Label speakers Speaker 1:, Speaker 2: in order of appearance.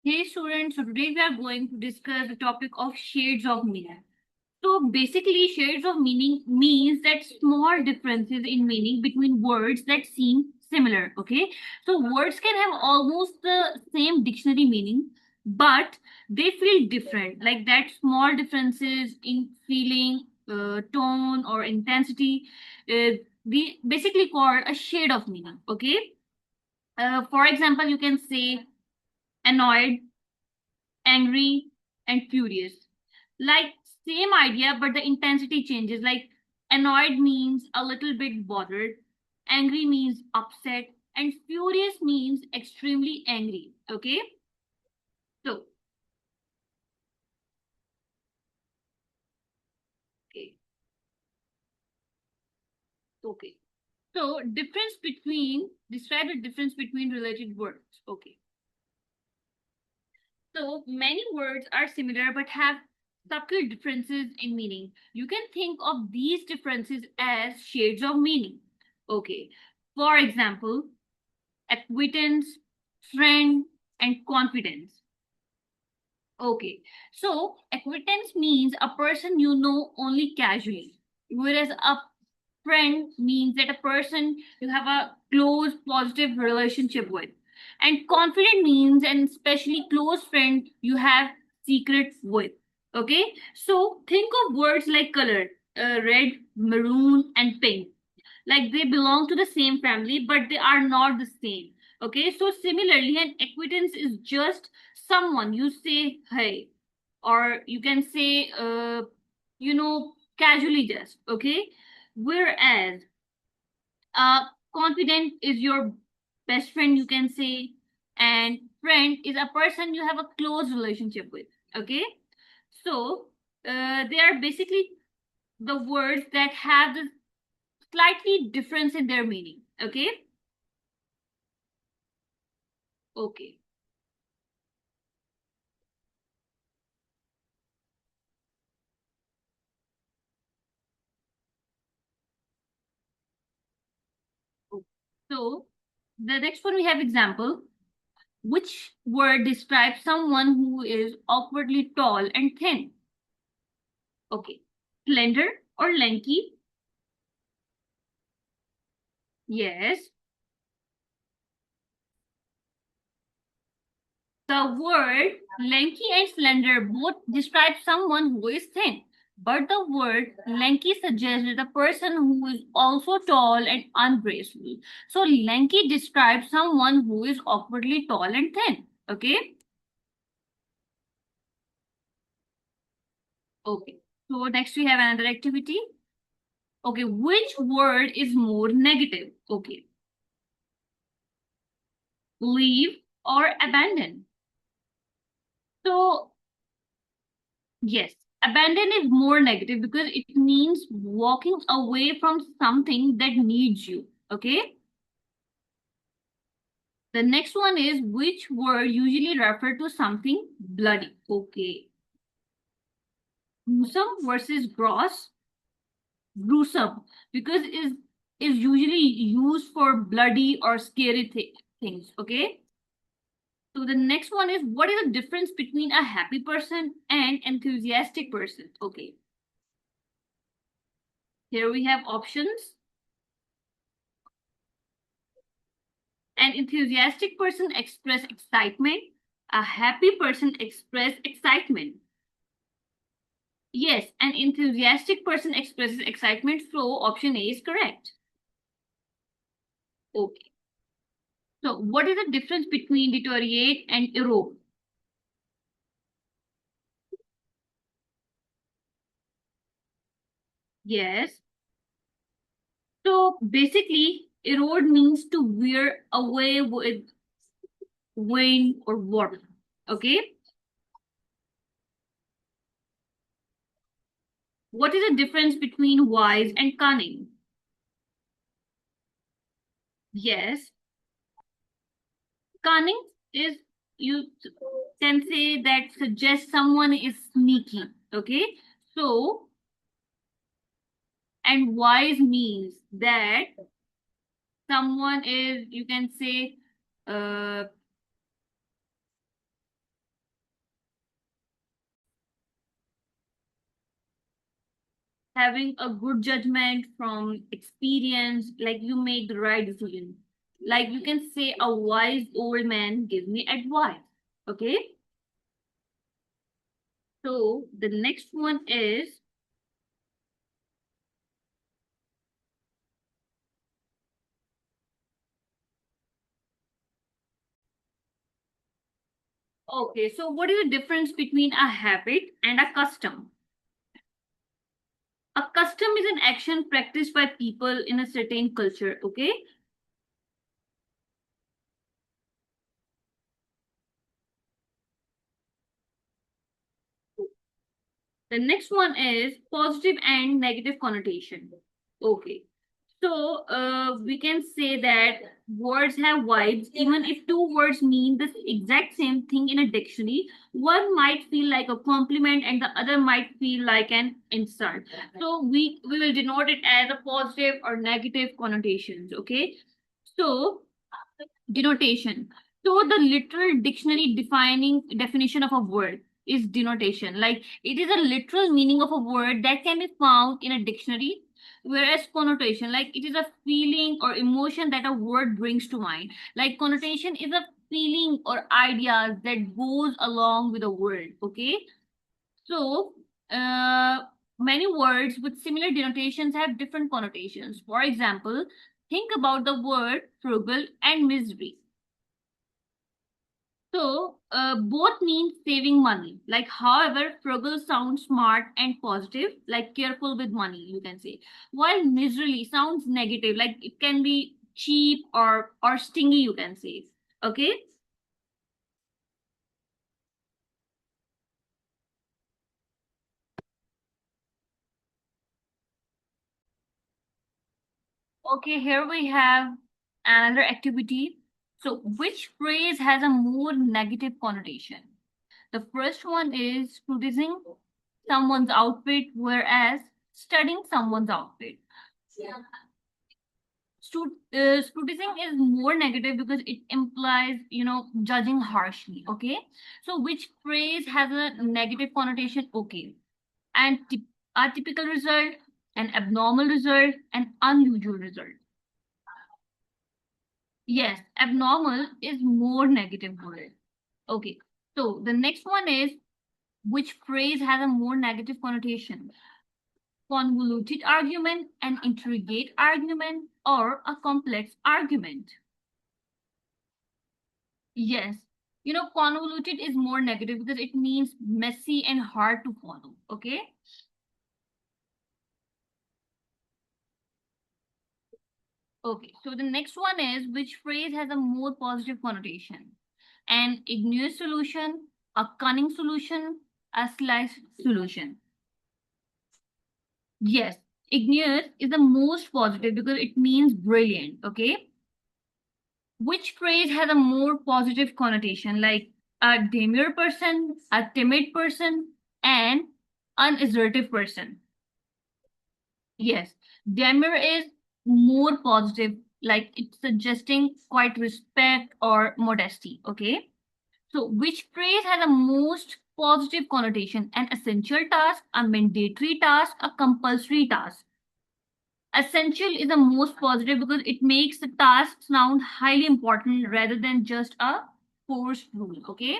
Speaker 1: Hey students, so today we are going to discuss the topic of shades of meaning. So basically, shades of meaning means that small differences in meaning between words that seem similar. Okay, so words can have almost the same dictionary meaning, but they feel different. Like that, small differences in feeling, tone, or intensity, we basically call a shade of meaning. Okay, for example, you can say annoyed, angry, and furious. Like same idea, but the intensity changes. Like annoyed means a little bit bothered, angry means upset, and furious means extremely angry. Okay, so okay, okay. So difference between describe the difference between related words. Okay. So many words are similar but have subtle differences in meaning. You can think of these differences as shades of meaning. Okay. For example, acquaintance, friend, and confidence. Okay. So acquaintance means a person you know only casually, whereas a friend means that a person you have a close, positive relationship with. And confident means an especially close friend you have secrets with. Okay, so think of words like color, red, maroon, and pink. Like they belong to the same family, but they are not the same. Okay, so similarly, an acquaintance is just someone you say hey, or you can say, casually just. Okay, whereas confident is your best friend, you can say, and friend is a person you have a close relationship with. Okay, so they are basically the words that have the slightly difference in their meaning. Okay, okay, okay. So the next one we have example. Which word describes someone who is awkwardly tall and thin? Okay, slender or lanky? Yes. The word lanky and slender both describe someone who is thin, but the word lanky suggests that a person who is also tall and ungraceful. So lanky describes someone who is awkwardly tall and thin. Okay? Okay. So next we have another activity. Okay, which word is more negative? Okay. Leave or abandon? So yes, abandon is more negative because it means walking away from something that needs you. Okay. The next one is which word usually refer to something bloody. Okay. Gruesome versus gross. Gruesome because is usually used for bloody or scary things. Okay. So the next one is what is the difference between a happy person and enthusiastic person? Okay. Here we have options. An enthusiastic person express excitement. A happy person express excitement. Yes, an enthusiastic person expresses excitement, so option A is correct. Okay. So what is the difference between deteriorate and erode? Yes. So basically, erode means to wear away with wind or water. Okay. What is the difference between wise and cunning? Yes. Cunning is you can say that suggests someone is sneaky. Okay. So, and wise means that someone is, you can say, uh, having a good judgment from experience, like you make the right decision. Like you can say, a wise old man gives me advice. Okay. So the next one is, okay, so what is the difference between a habit and a custom? A custom is an action practiced by people in a certain culture. Okay. The next one is positive and negative connotation. Okay. So we can say that words have vibes. Even if two words mean the exact same thing in a dictionary, one might feel like a compliment and the other might feel like an insult. So we will denote it as a positive or negative connotations. Okay. So denotation. So the literal dictionary defining definition of a word is denotation. Like it is a literal meaning of a word that can be found in a dictionary, whereas connotation, like it is a feeling or emotion that a word brings to mind. Like connotation is a feeling or ideas that goes along with a word. Okay. So uh, many words with similar denotations have different connotations. For example, think about the word frugal and misery. So, both mean saving money. Like, however, frugal sounds smart and positive, like careful with money, you can say. While miserly sounds negative, like it can be cheap or stingy, you can say. Okay. Okay, here we have another activity. So, which phrase has a more negative connotation? The first one is scrutinizing someone's outfit, whereas studying someone's outfit. Scrutinizing is more negative because it implies, judging harshly. Okay. So, which phrase has a negative connotation? Okay. And atypical result, an abnormal result, an unusual result. Yes, abnormal is more negative word. Okay. So the next one is, which phrase has a more negative connotation? Convoluted argument, an intricate argument, or a complex argument? Yes. Convoluted is more negative because it means messy and hard to follow. Okay. Okay. So the next one is, which phrase has a more positive connotation? An igneous solution, a cunning solution, a slice solution. Yes, igneous is the most positive because it means brilliant. Okay. Which phrase has a more positive connotation, like a demure person, a timid person, and unassertive person? Yes, demure is more positive, like it's suggesting quite respect or modesty. Okay. So, which phrase has a most positive connotation? An essential task, a mandatory task, a compulsory task? Essential is the most positive because it makes the task sound highly important rather than just a forced rule. Okay.